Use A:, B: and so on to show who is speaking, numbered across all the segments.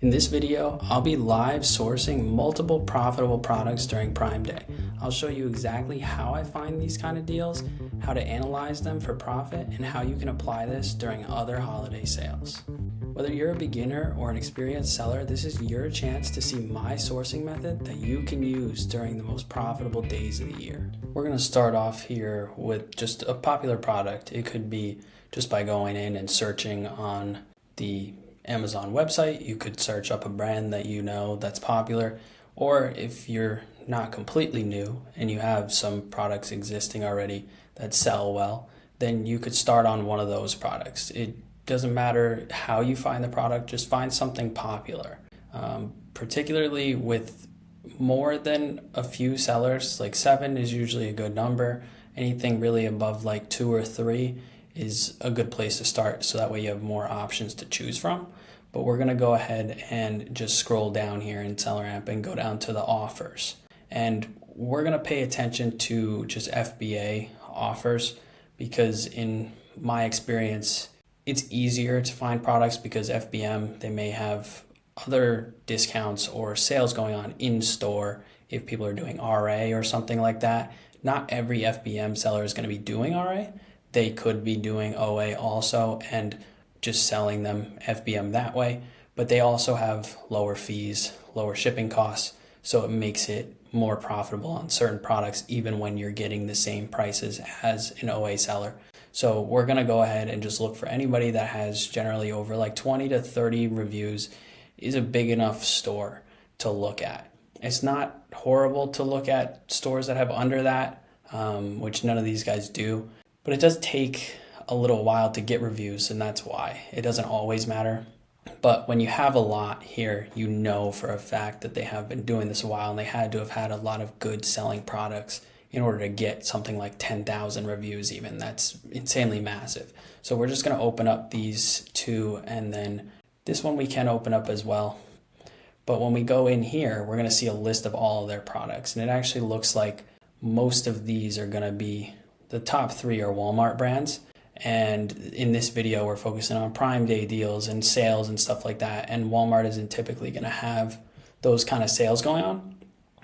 A: In this video, I'll be live sourcing multiple profitable products during Prime Day. I'll show you exactly how I find these kind of deals, how to analyze them for profit, and how you can apply this during other holiday sales. Whether you're a beginner or an experienced seller, this is your chance to see my sourcing method that you can use during the most profitable days of the year. We're going to start off here with just a popular product. It could be just by going in and searching on the Amazon website. You could search up a brand that you know that's popular, or if you're not completely new and you have some products existing already that sell well, then you could start on one of those products. It doesn't matter how you find the product, just find something popular. Particularly with more than a few sellers, like 7 is usually a good number. Anything really above like 2 or 3 is a good place to start, so that way you have more options to choose from. But we're going to go ahead and just scroll down here in SellerAmp and go down to the offers. And we're going to pay attention to just FBA offers, because in my experience, it's easier to find products because FBM, they may have other discounts or sales going on in store if people are doing RA or something like that. Not every FBM seller is going to be doing RA. They could be doing OA also and just selling them FBM that way, but they also have lower fees, lower shipping costs, so it makes it more profitable on certain products even when you're getting the same prices as an OA seller. So we're going to go ahead and just look for anybody that has generally over like 20 to 30 reviews is a big enough store to look at. It's not horrible to look at stores that have under that, which none of these guys do. But it does take a little while to get reviews, and that's why. It doesn't always matter. But when you have a lot here, you know for a fact that they have been doing this a while, and they had to have had a lot of good selling products in order to get something like 10,000 reviews even. That's insanely massive. So we're just going to open up these two, and then this one we can open up as well. But when we go in here, we're going to see a list of all of their products, and it actually looks like most of these are going to be, the top 3 are Walmart brands. And in this video, we're focusing on Prime Day deals and sales and stuff like that. And Walmart isn't typically going to have those kind of sales going on.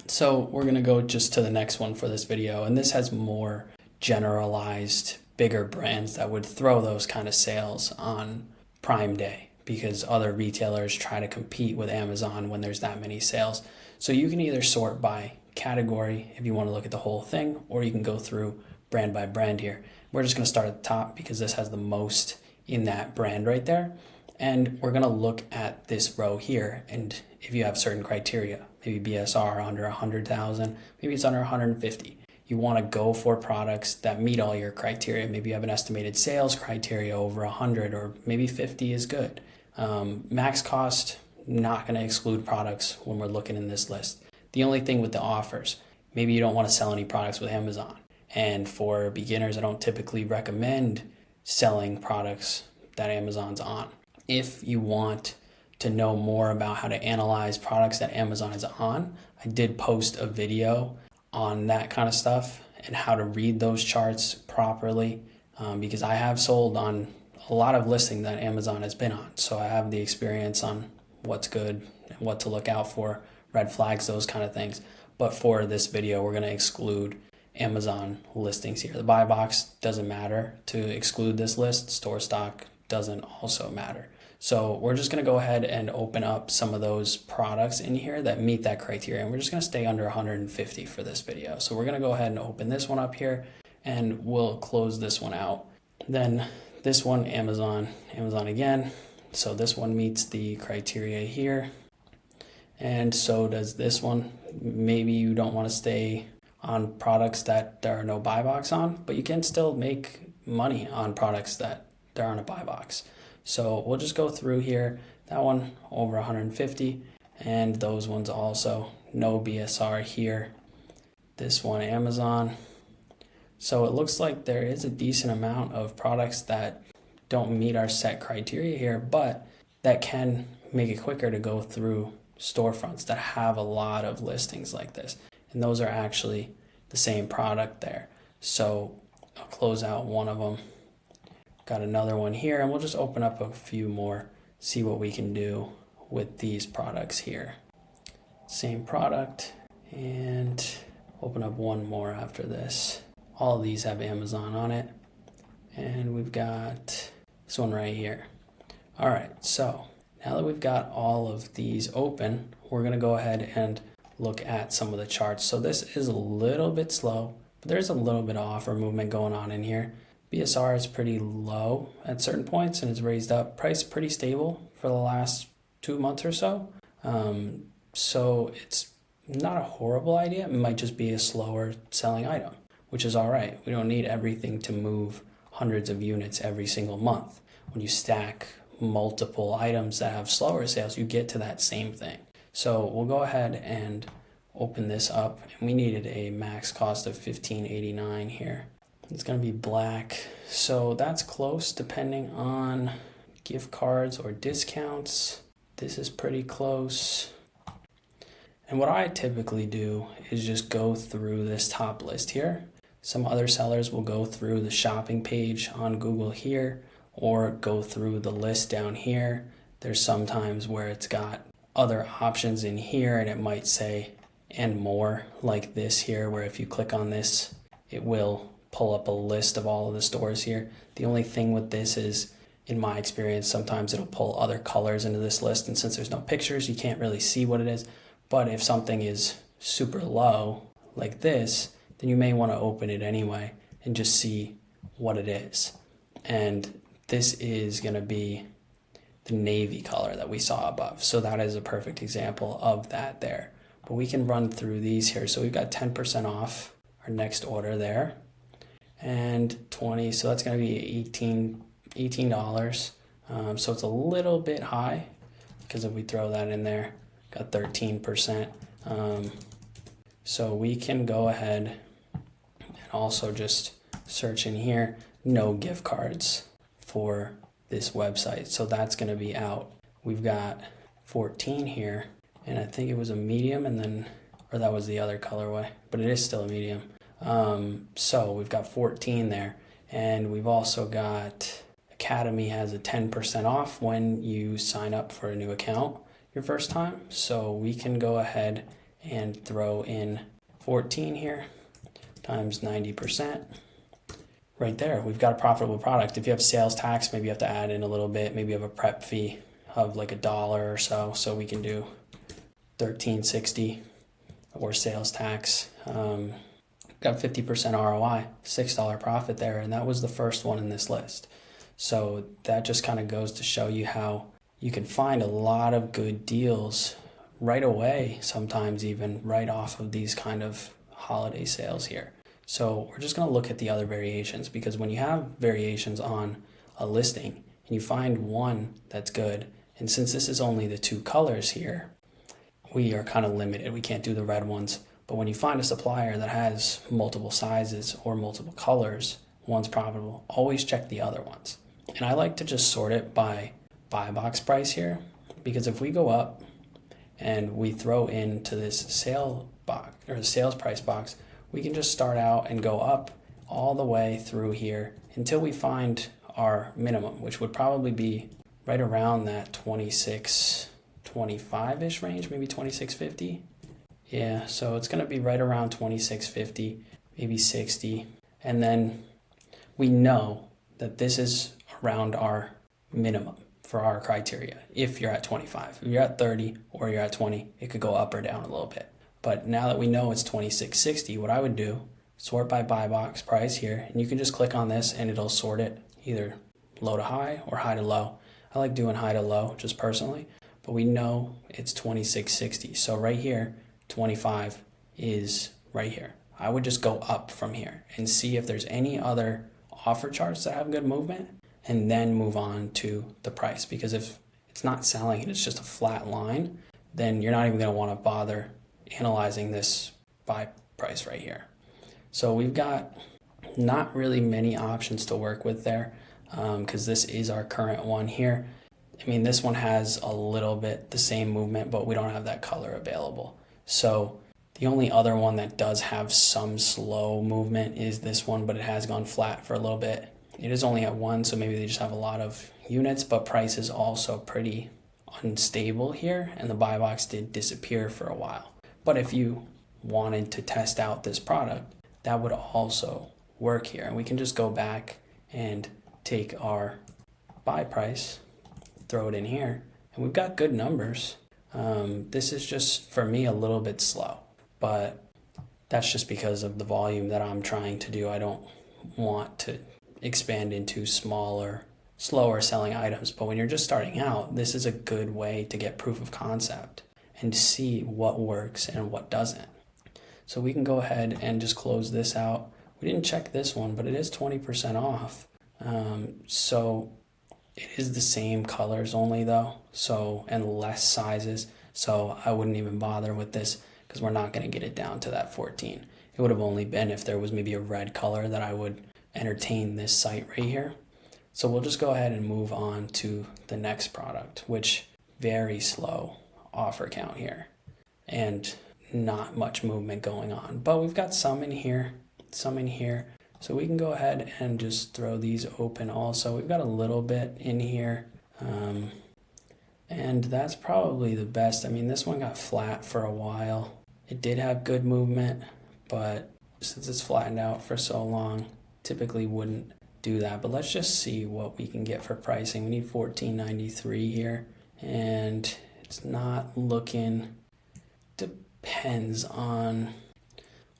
A: So we're going to go just to the next one for this video. And this has more generalized, bigger brands that would throw those kind of sales on Prime Day, because other retailers try to compete with Amazon when there's that many sales. So you can either sort by category if you want to look at the whole thing, or you can go through brand by brand here. We're just going to start at the top because this has the most in that brand right there. And we're going to look at this row here. And if you have certain criteria, maybe BSR under 100,000, maybe it's under 150. You want to go for products that meet all your criteria. Maybe you have an estimated sales criteria over 100, or maybe 50 is good. Max cost, not going to exclude products when we're looking in this list. The only thing with the offers, maybe you don't want to sell any products with Amazon. And for beginners, I don't typically recommend selling products that Amazon's on. If you want to know more about how to analyze products that Amazon is on, I did post a video on that kind of stuff and how to read those charts properly, because I have sold on a lot of listings that Amazon has been on. So I have the experience on what's good and what to look out for, red flags, those kind of things. But for this video, we're going to exclude Amazon listings here. The buy box doesn't matter to exclude this list. Store stock doesn't also matter. So we're just going to go ahead and open up some of those products in here that meet that criteria. And we're just going to stay under 150 for this video. So we're going to go ahead and open this one up here, and we'll close this one out. Then this one, Amazon again. So this one meets the criteria here. And so does this one. Maybe you don't want to stay on products that there are no buy box on, but you can still make money on products that there aren't a buy box. So we'll just go through here. That one over 150, and those ones also no BSR here. This one, Amazon. So it looks like there is a decent amount of products that don't meet our set criteria here, but that can make it quicker to go through storefronts that have a lot of listings like this. And those are actually the same product there. So I'll close out one of them. Got another one here, and we'll just open up a few more, see what we can do with these products here. Same product, and open up one more after this. All of these have Amazon on it, and we've got this one right here. All right, so now that we've got all of these open, we're gonna go ahead and look at some of the charts. So this is a little bit slow, but there's a little bit of offer movement going on in here. BSR is pretty low at certain points and it's raised up. Price pretty stable for the last 2 months or so. So it's not a horrible idea. It might just be a slower selling item, which is all right. We don't need everything to move hundreds of units every single month. When you stack multiple items that have slower sales, you get to that same thing. So we'll go ahead and open this up. And we needed a max cost of $15.89 here. It's going to be black. So that's close depending on gift cards or discounts. This is pretty close. And what I typically do is just go through this top list here. Some other sellers will go through the shopping page on Google here or go through the list down here. There's sometimes where it's got other options in here and it might say and more, like this here, where if you click on this, it will pull up a list of all of the stores here. The only thing with this is, in my experience, sometimes it'll pull other colors into this list, and since there's no pictures, you can't really see what it is. But if something is super low, like this, then you may want to open it anyway and just see what it is. And this is going to be the navy color that we saw above. So that is a perfect example of that there. But we can run through these here. So we've got 10% off our next order there. And 20, so that's going to be $18. So it's a little bit high because if we throw that in there, got 13%. So we can go ahead and also just search in here, no gift cards for this website. So that's going to be out. We've got 14 here, and I think it was a medium, and then, or that was the other colorway, but it is still a medium. So we've got 14 there, and we've also got Academy has a 10% off when you sign up for a new account your first time. So we can go ahead and throw in 14 here times 90%. Right there, we've got a profitable product. If you have sales tax, maybe you have to add in a little bit. Maybe you have a prep fee of like $1 or so. So we can do $13.60 or sales tax. Got 50% ROI, $6 profit there, and that was the first one in this list. So that just kind of goes to show you how you can find a lot of good deals right away, sometimes even right off of these kind of holiday sales here. So we're just going to look at the other variations, because when you have variations on a listing and you find one that's good, and since this is only the two colors here, we are kind of limited. We can't do the red ones. But when you find a supplier that has multiple sizes or multiple colors, one's profitable, always check the other ones. And I like to just sort it by buy box price here, because if we go up and we throw into this sale box or the sales price box, we can just start out and go up all the way through here until we find our minimum, which would probably be right around that 26.25-ish range, maybe 26.50. Yeah, so it's going to be right around 26.50, maybe 60. And then we know that this is around our minimum for our criteria. If you're at 25, if you're at 30 or you're at 20, it could go up or down a little bit. But now that we know it's 26.60, what I would do, sort by buy box price here, and you can just click on this and it'll sort it either low to high or high to low. I like doing high to low just personally, but we know it's 26.60. So right here, 25 is right here. I would just go up from here and see if there's any other offer charts that have good movement, and then move on to the price. Because if it's not selling and it's just a flat line, then you're not even going to want to bother analyzing this buy price right here. So we've got not really many options to work with there, because this is our current one here. I mean, this one has a little bit the same movement, but we don't have that color available. So the only other one that does have some slow movement is this one, but it has gone flat for a little bit. It is only at 1, so maybe they just have a lot of units, but price is also pretty unstable here, and the buy box did disappear for a while. But if you wanted to test out this product, that would also work here. And we can just go back and take our buy price, throw it in here, and we've got good numbers. This is just, for me, a little bit slow, but that's just because of the volume that I'm trying to do. I don't want to expand into smaller, slower selling items. But when you're just starting out, this is a good way to get proof of concept and see what works and what doesn't. So we can go ahead and just close this out. We didn't check this one, but it is 20% off. So it is the same colors only though, so, and less sizes. So I wouldn't even bother with this because we're not going to get it down to that 14. It would have only been if there was maybe a red color that I would entertain this site right here. So we'll just go ahead and move on to the next product, which very slow offer count here and not much movement going on, but we've got some in here, some in here. So we can go ahead and just throw these open also. We've got a little bit in here. And that's probably the best. I mean, this one got flat for a while. It did have good movement, but since it's flattened out for so long, typically wouldn't do that. But let's just see what we can get for pricing. We need $14.93 here, and it's not looking, depends on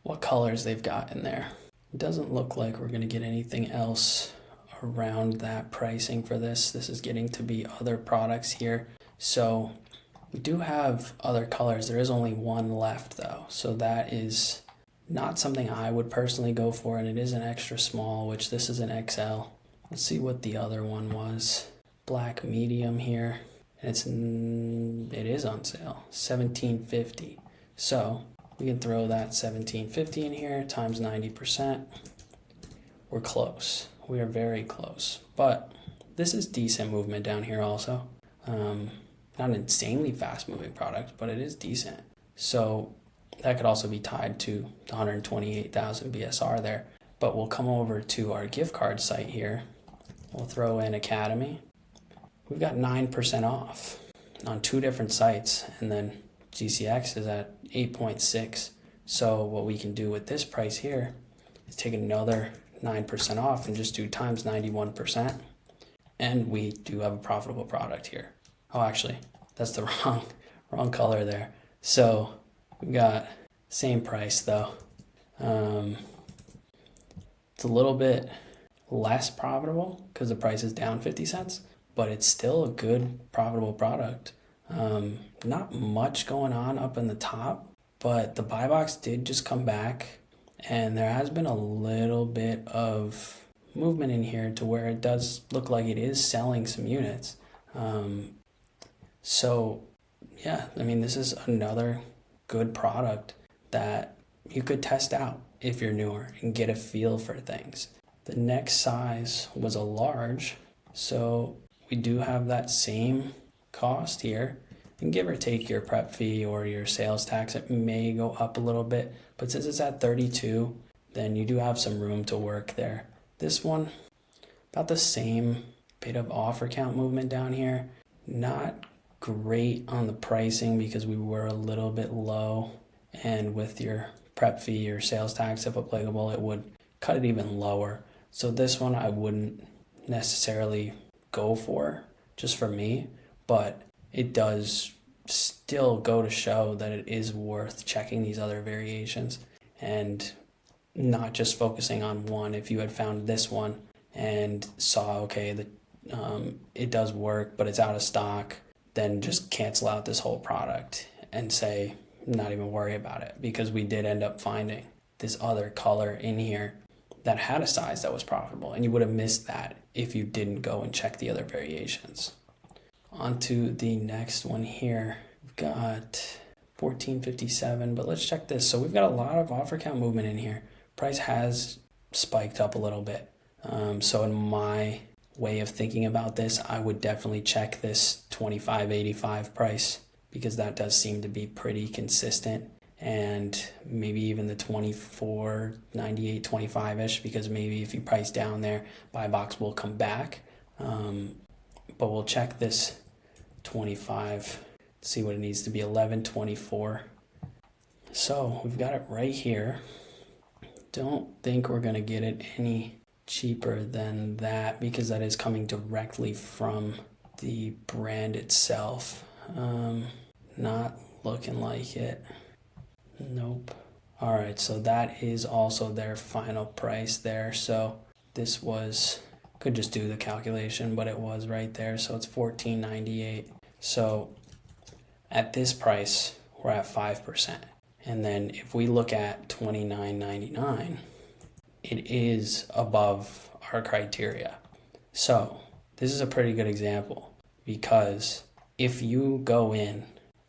A: what colors they've got in there. It doesn't look like we're going to get anything else around that pricing for this. This is getting to be other products here. So we do have other colors. There is only one left though. So that is not something I would personally go for, and it is an extra small, which this is an XL. Let's see what the other one was. Black medium here. And it is on sale, $17.50. So we can throw that $17.50 in here times 90%. We're close. We are very close. But this is decent movement down here also. Not an insanely fast moving product, but it is decent. So that could also be tied to the 128,000 BSR there. But we'll come over to our gift card site here. We'll throw in Academy. We've got 9% off on 2 different sites, and then GCX is at 8.6. So what we can do with this price here is take another 9% off and just do times 91%. And we do have a profitable product here. Oh, actually, that's the wrong color there. So we've got same price though. It's a little bit less profitable because the price is down 50 cents, but it's still a good profitable product. Not much going on up in the top, but the buy box did just come back, and there has been a little bit of movement in here to where it does look like it is selling some units. So yeah, I mean, this is another good product that you could test out if you're newer and get a feel for things. The next size was a large, so we do have that same cost here, and give or take your prep fee or your sales tax, it may go up a little bit, but since it's at 32, then you do have some room to work there. This one, about the same bit of offer count movement down here. Not great on the pricing because we were a little bit low, and with your prep fee or sales tax, if applicable, it would cut it even lower. So this one I wouldn't necessarily go for, just for me, but it does still go to show that it is worth checking these other variations and not just focusing on one. If you had found this one and saw, okay, it does work, but it's out of stock, then just cancel out this whole product and say, not even worry about it, because we did end up finding this other color in here that had a size that was profitable, and you would have missed that if you didn't go and check the other variations. On to the next one here. We've got $14.57, but let's check this. So we've got a lot of offer count movement in here. Price has spiked up a little bit. So in my way of thinking about this, I would definitely check this $25.85 price, because that does seem to be pretty consistent, and maybe even the $24.98, 25-ish, because maybe if you price down there, buy box will come back. But we'll check this 25. Let's see what it needs to be, 11.24. So we've got it right here. Don't think we're gonna get it any cheaper than that because that is coming directly from the brand itself. Not looking like it. Nope. All right, so that is also their final price there. So this was, could just do the calculation, but it was right there. So it's $14.98. So at this price, we're at 5%. And then if we look at $29.99, it is above our criteria. So this is a pretty good example because if you go in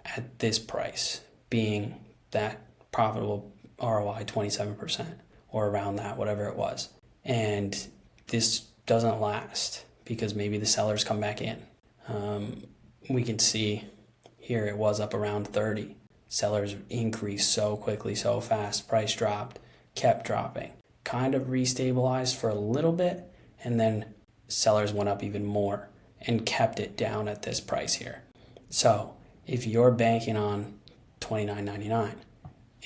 A: at this price, being that profitable ROI 27% or around that, whatever it was, and this doesn't last because maybe the sellers come back in. We can see here it was up around 30. Sellers increased so quickly, so fast, price dropped, kept dropping, kind of restabilized for a little bit, and then sellers went up even more and kept it down at this price here. So if you're banking on $29.99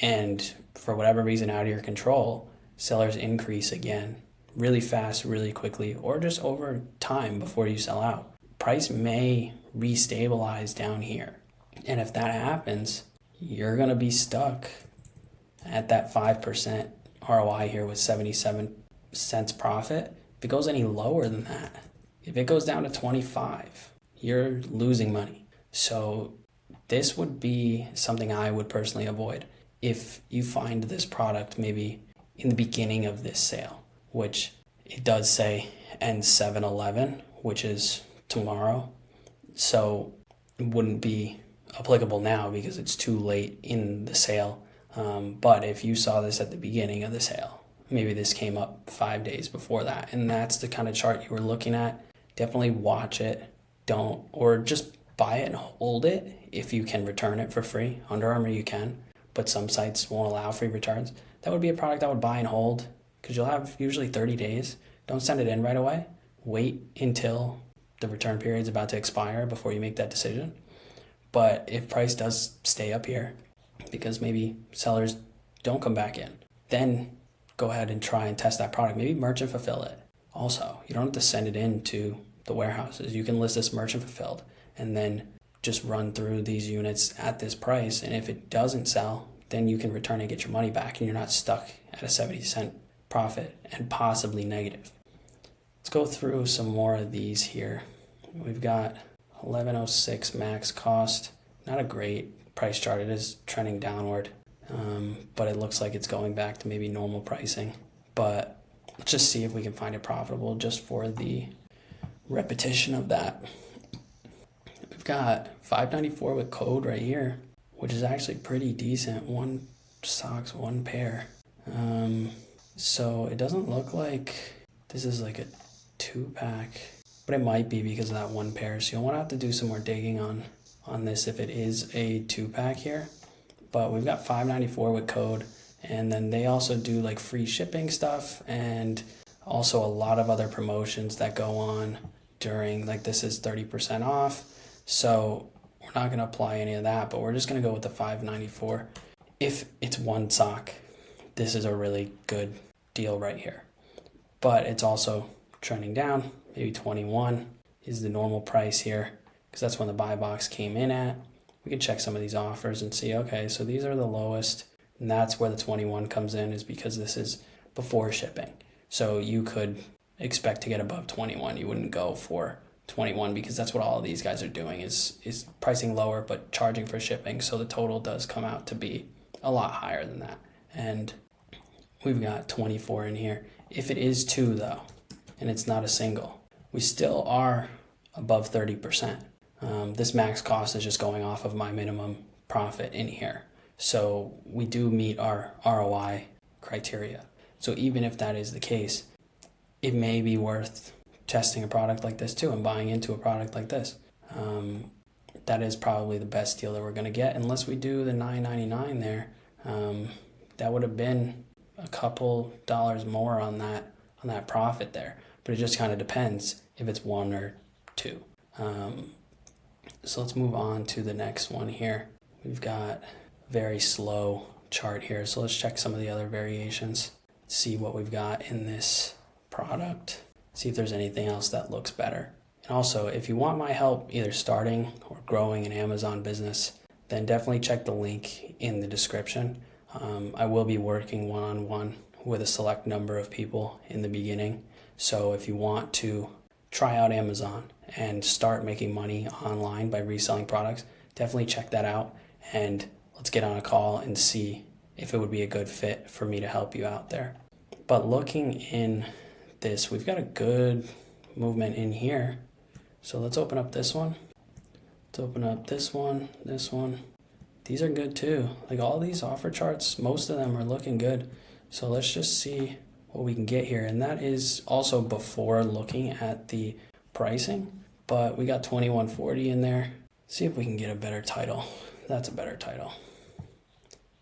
A: and for whatever reason out of your control, sellers increase again really fast, really quickly, or just over time before you sell out, price may restabilize down here. And if that happens, you're going to be stuck at that 5% ROI here with 77 cents profit. If it goes any lower than that, if it goes down to 25, you're losing money. So this would be something I would personally avoid. If you find this product maybe in the beginning of this sale, which it does say ends 7/11, which is tomorrow. So it wouldn't be applicable now because it's too late in the sale. But if you saw this at the beginning of the sale, maybe this came up 5 days before that, and that's the kind of chart you were looking at, definitely watch it. Don't, or just buy it and hold it if you can return it for free. Under Armour you can, but some sites won't allow free returns. That would be a product I would buy and hold because you'll have usually 30 days. Don't send it in right away. Wait until the return period is about to expire before you make that decision. But if price does stay up here because maybe sellers don't come back in, then go ahead and try and test that product. Maybe merchant fulfill it. Also, you don't have to send it in to the warehouses. You can list this merchant fulfilled and then just run through these units at this price. And if it doesn't sell, then you can return and get your money back and you're not stuck at a 70-cent profit and possibly negative. Let's go through some more of these here. We've got 1106 max cost. Not a great price chart. It is trending downward, but it looks like it's going back to maybe normal pricing. But let's just see if we can find it profitable just for the repetition of that. We've got 594 with code right here, which is actually pretty decent. 1 socks, 1 pair. So it doesn't look like this is like a 2-pack, but it might be because of that 1 pair. So you'll want to have to do some more digging on this if it is a 2-pack here. But we've got 594 with code, and then they also do like free shipping stuff and also a lot of other promotions that go on during, like this is 30% off. So we're not going to apply any of that, but we're just going to go with the 594. If it's 1 sock, this is a really good deal right here. But it's also trending down. Maybe 21 is the normal price here because that's when the buy box came in at. We can check some of these offers and see, okay, so these are the lowest, and that's where the 21 comes in, is because this is before shipping. So you could expect to get above 21. You wouldn't go for 21 because that's what all of these guys are doing is pricing lower but charging for shipping. So the total does come out to be a lot higher than that. And we've got 24 in here. If it is 2 though, and it's not a single, we still are above 30%. This max cost is just going off of my minimum profit in here. So we do meet our ROI criteria. So even if that is the case, it may be worth testing a product like this too and buying into a product like this. That is probably the best deal that we're going to get, unless we do the $9.99 there. That would have been a couple dollars more on that profit there, but it just kind of depends if it's 1 or 2. So let's move on to the next one here. We've got very slow chart here. So let's check some of the other variations, see what we've got in this product, see if there's anything else that looks better. And also, if you want my help either starting or growing an Amazon business, then definitely check the link in the description. I will be working one-on-one with a select number of people in the beginning. So if you want to try out Amazon and start making money online by reselling products, definitely check that out, and let's get on a call and see if it would be a good fit for me to help you out there. But looking in this, we've got a good movement in here. So let's open up this one. Let's open up this one, this one. These are good too. Like all these offer charts, most of them are looking good. So let's just see what we can get here. And that is also before looking at the pricing, but we got 2140 in there. See if we can get a better title. That's a better title.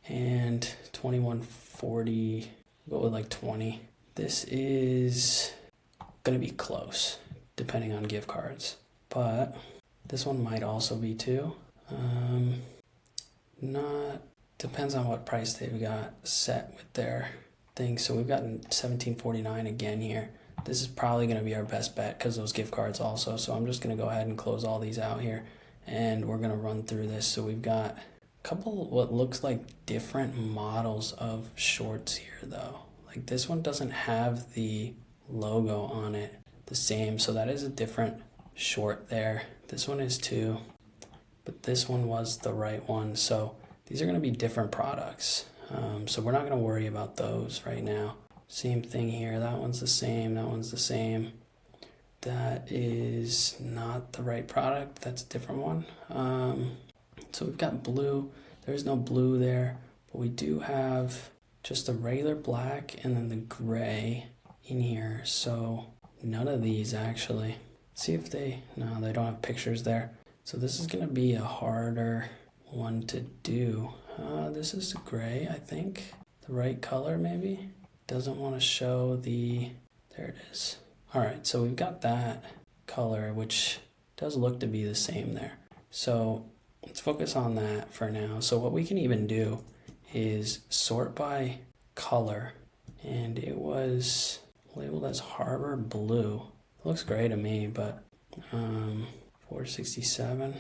A: And 2140, go with like 20. This is gonna be close depending on gift cards, but this one might also be too. Not, depends on what price they've got set with their thing. So we've gotten 1749 again here. This is probably going to be our best bet because those gift cards also. So I'm just going to go ahead and close all these out here, and we're going to run through this. So we've got a couple what looks like different models of shorts here though. Like this one doesn't have the logo on it the same, so that is a different short there. This one is too, but this one was the right one. So these are going to be different products. So we're not going to worry about those right now. Same thing here. That one's the same. That one's the same. That is not the right product. That's a different one. So we've got blue. There's no blue there, but we do have just the regular black and then the gray in here. So none of these actually. See if no, they don't have pictures there. So this is going to be a harder one to do. This is gray, I think. The right color maybe. Doesn't want to show there it is. All right, so we've got that color, which does look to be the same there. So let's focus on that for now. So what we can even do is sort by color, and it was labeled as Harbor Blue. It looks gray to me, but 467.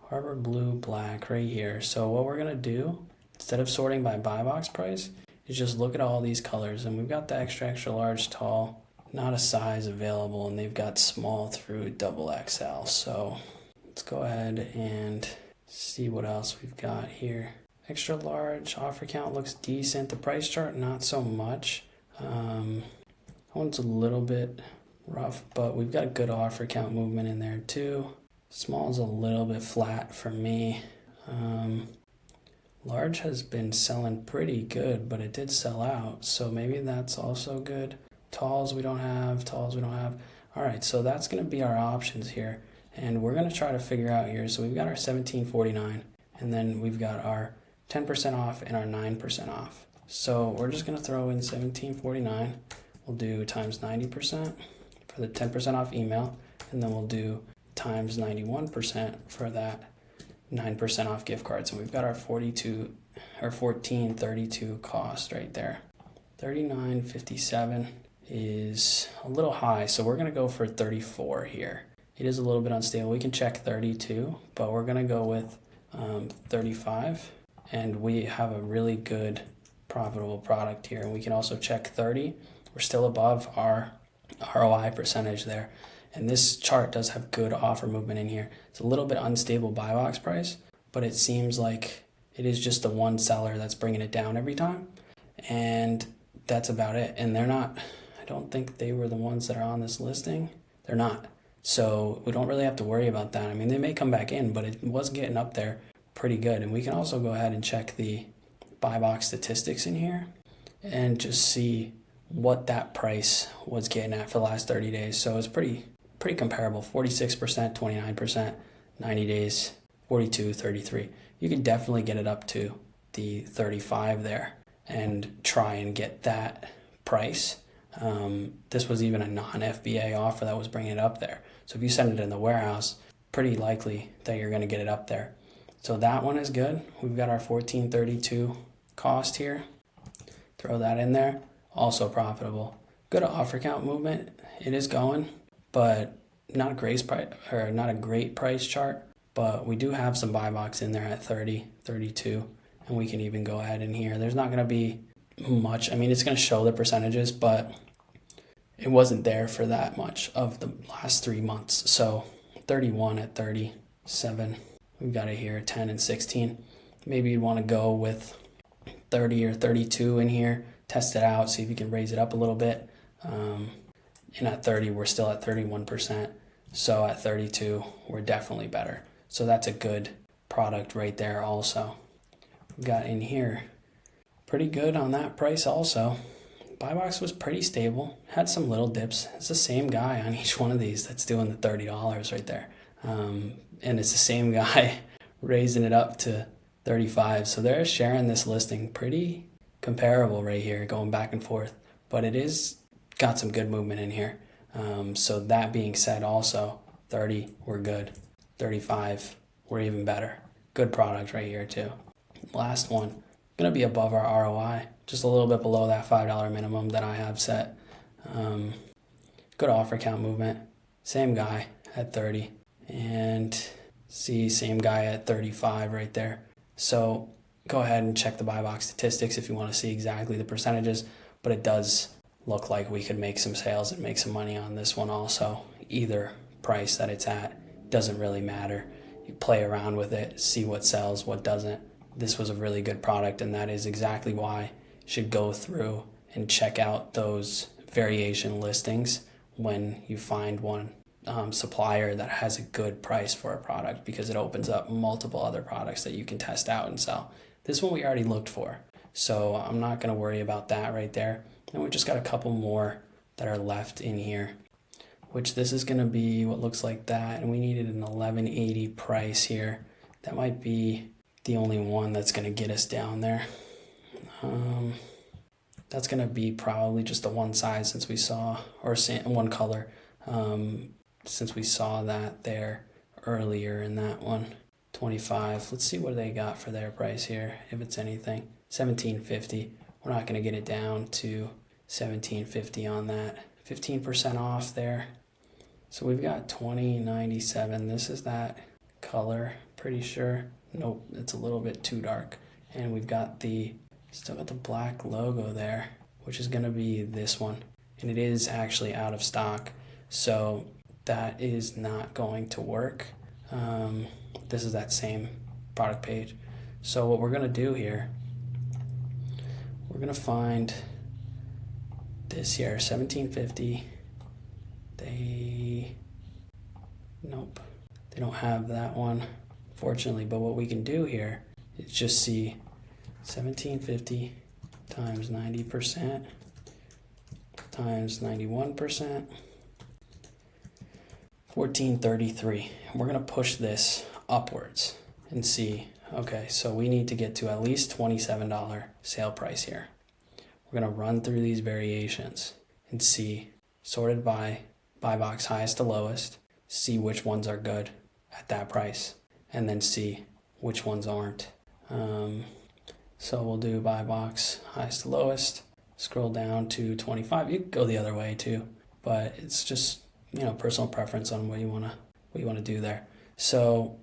A: Harbor Blue Black right here. So what we're gonna do, instead of sorting by buy box price, is just look at all these colors. And we've got the extra large, tall, not a size available, and they've got small through double XL. So let's go ahead and see what else we've got here. Extra large, offer count looks decent. The price chart, not so much. That one's a little bit rough, but we've got a good offer count movement in there too. Small is a little bit flat for me. Large has been selling pretty good, but it did sell out, so maybe that's also good. Talls we don't have. All right, so that's going to be our options here, and we're going to try to figure out here. So we've got our 1749, and then we've got our 10% off and our 9% off. So we're just going to throw in 1749. We'll do times 90% for the 10% off email, and then we'll do times 91% for that 9% off gift cards. And we've got our 1432 cost right there. 39.57 is a little high, so we're going to go for 34 here. It is a little bit unstable. We can check 32, but we're going to go with 35, and we have a really good profitable product here. And we can also check 30. We're still above our ROI percentage there. And this chart does have good offer movement in here. It's a little bit unstable buy box price, but it seems like it is just the one seller that's bringing it down every time. And that's about it. And they're not, I don't think they were the ones that are on this listing. They're not. So we don't really have to worry about that. I mean, they may come back in, but it was getting up there pretty good. And we can also go ahead and check the buy box statistics in here and just see what that price was getting at for the last 30 days. So it's pretty comparable. 46%, 29%, 90 days, 42, 33. You could definitely get it up to the 35 there and try and get that price. This was even a non-FBA offer that was bringing it up there. So if you send it in the warehouse, pretty likely that you're going to get it up there. So that one is good. We've got our $14.32 cost here. Throw that in there. Also profitable. Good offer count movement. It is going, but not a great price chart. But we do have some buy box in there at 30, 32, and we can even go ahead in here. There's not going to be much. I mean, it's going to show the percentages, but it wasn't there for that much of the last 3 months. So 31 at 37. We've got it here, 10 and 16. Maybe you'd want to go with 30 or 32 in here, test it out, see if you can raise it up a little bit. And at 30, we're still at 31%. So at 32, we're definitely better. So that's a good product right there also. We got in here pretty good on that price also. Buy box was pretty stable, had some little dips. It's the same guy on each one of these that's doing the $30 right there. And it's the same guy raising it up to 35. So they're sharing this listing pretty comparable right here, going back and forth. But it is got some good movement in here. So that being said also, 30, we're good. 35, we're even better. Good product right here too. Last one, gonna be above our ROI, just a little bit below that $5 minimum that I have set. Good offer count movement. Same guy at 30. And see, same guy at 35 right there. So go ahead and check the buy box statistics if you want to see exactly the percentages, but it does look like we could make some sales and make some money on this one also. Either price that it's at, doesn't really matter. You play around with it, see what sells, what doesn't. This was a really good product, and that is exactly why you should go through and check out those variation listings when you find one supplier that has a good price for a product, because it opens up multiple other products that you can test out and sell. This one we already looked for, so I'm not going to worry about that right there. And we just got a couple more that are left in here, which this is going to be what looks like that, and we needed an 1180 price here. That might be the only one that's going to get us down there. That's going to be probably just the one size, since we saw, or one color, since we saw that there earlier in that one. 25. Let's see what they got for their price here, if it's anything. 1750. We're not going to get it down to 1750 on that. 15% off there. So we've got 2097. This is that color, pretty sure. Nope, it's a little bit too dark. And we've got still got the black logo there, which is going to be this one. And it is actually out of stock. So that is not going to work. This is that same product page. So what we're going to do here, we're going to find this here, 1750. Nope, they don't have that one, fortunately. But what we can do here is just see 1750 times 90% times 91%, 1433. We're going to push this upwards and see, okay, so we need to get to at least $27 sale price here. We're going to run through these variations and see, sorted by buy box highest to lowest, see which ones are good at that price, and then see which ones aren't. So we'll do buy box highest to lowest, scroll down to 25. You can go the other way too, but it's just, personal preference on what you want to do there. So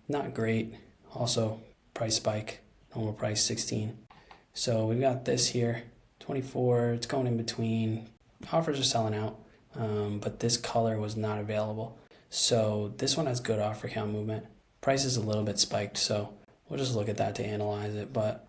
A: not great. Also price spike, normal price 16. So we've got this here, 24. It's going in between. Offers are selling out, but this color was not available. So this one has good offer count movement. Price is a little bit spiked, so we'll just look at that to analyze it, but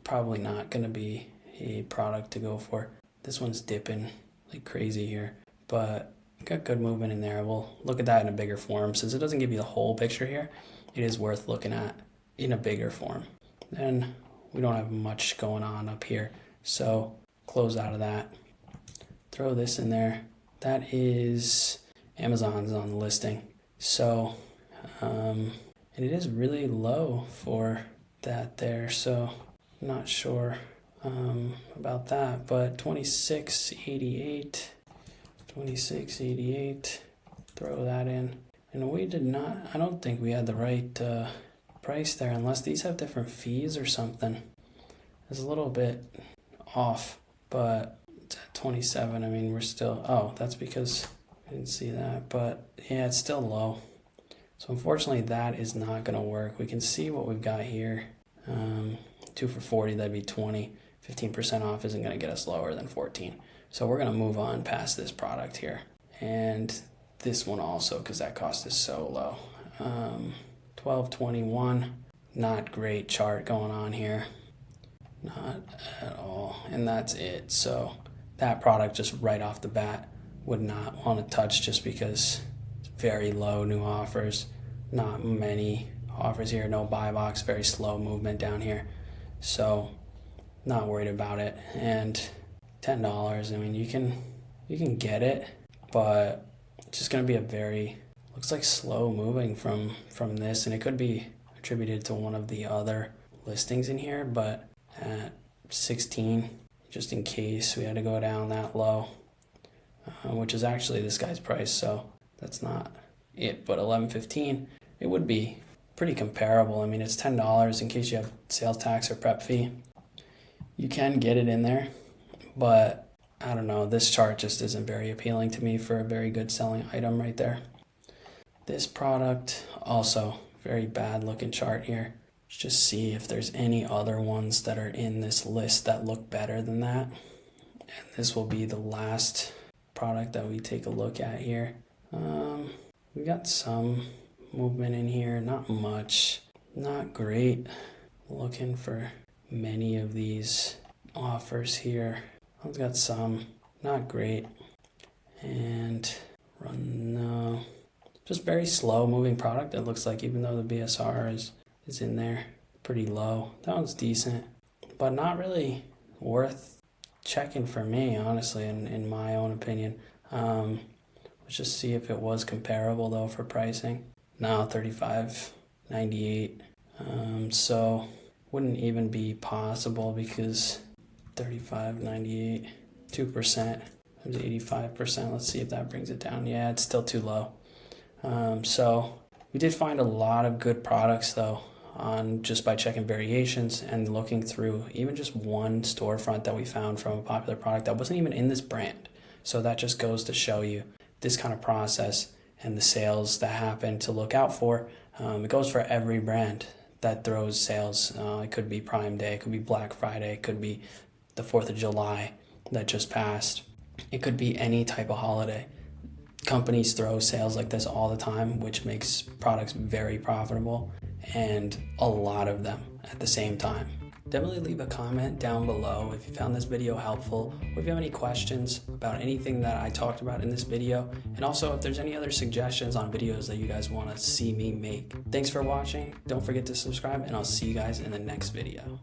A: probably not going to be a product to go for. This one's dipping like crazy here, but got good movement in there. We'll look at that in a bigger form. Since it doesn't give you the whole picture here, it is worth looking at in a bigger form. Then we don't have much going on up here, so close out of that. Throw this in there. That is Amazon's on the listing. So, and it is really low for that there, so I'm not sure about that, but 2688, throw that in. And we did not, I don't think we had the right price there, unless these have different fees or something. It's a little bit off, but it's at 27. I mean, we're still, oh, that's because I didn't see that, but yeah, it's still low. So unfortunately that is not going to work. We can see what we've got here. 2 for 40, that'd be 20. 15% off isn't going to get us lower than 14. So we're going to move on past this product here. And this one also, because that cost is so low. 1221, not great chart going on here. Not at all. And that's it. So that product just right off the bat would not want to touch, just because it's very low new offers. Not many offers here, no buy box, very slow movement down here. So not worried about it. And $10, I mean, you can get it, but it's just going to be a very, looks like slow moving from this, and it could be attributed to one of the other listings in here, but at 16, just in case we had to go down that low, which is actually this guy's price, so that's not it. But 11.15, it would be pretty comparable. I mean, it's $10 in case you have sales tax or prep fee. You can get it in there, but I don't know, this chart just isn't very appealing to me for a very good selling item right there. This product, also very bad looking chart here. Let's just see if there's any other ones that are in this list that look better than that. And this will be the last product that we take a look at here. We got some movement in here, not much, not great. Looking for many of these offers here. I've got some, not great. And no, just very slow moving product. It looks like, even though the BSR is in there, pretty low. That one's decent, but not really worth checking for me, honestly, in my own opinion. Let's just see if it was comparable though for pricing. No, $35.98. So wouldn't even be possible, because $35.98, 2%, 85%. Let's see if that brings it down. Yeah, it's still too low. So we did find a lot of good products though, on just by checking variations and looking through even just one storefront that we found from a popular product that wasn't even in this brand. So that just goes to show you this kind of process and the sales that happen to look out for. It goes for every brand that throws sales. It could be Prime Day, it could be Black Friday, it could be the 4th of July that just passed. It could be any type of holiday. Companies throw sales like this all the time, which makes products very profitable, and a lot of them at the same time. Definitely leave a comment down below if you found this video helpful, or if you have any questions about anything that I talked about in this video, and also if there's any other suggestions on videos that you guys want to see me make. Thanks for watching. Don't forget to subscribe, and I'll see you guys in the next video.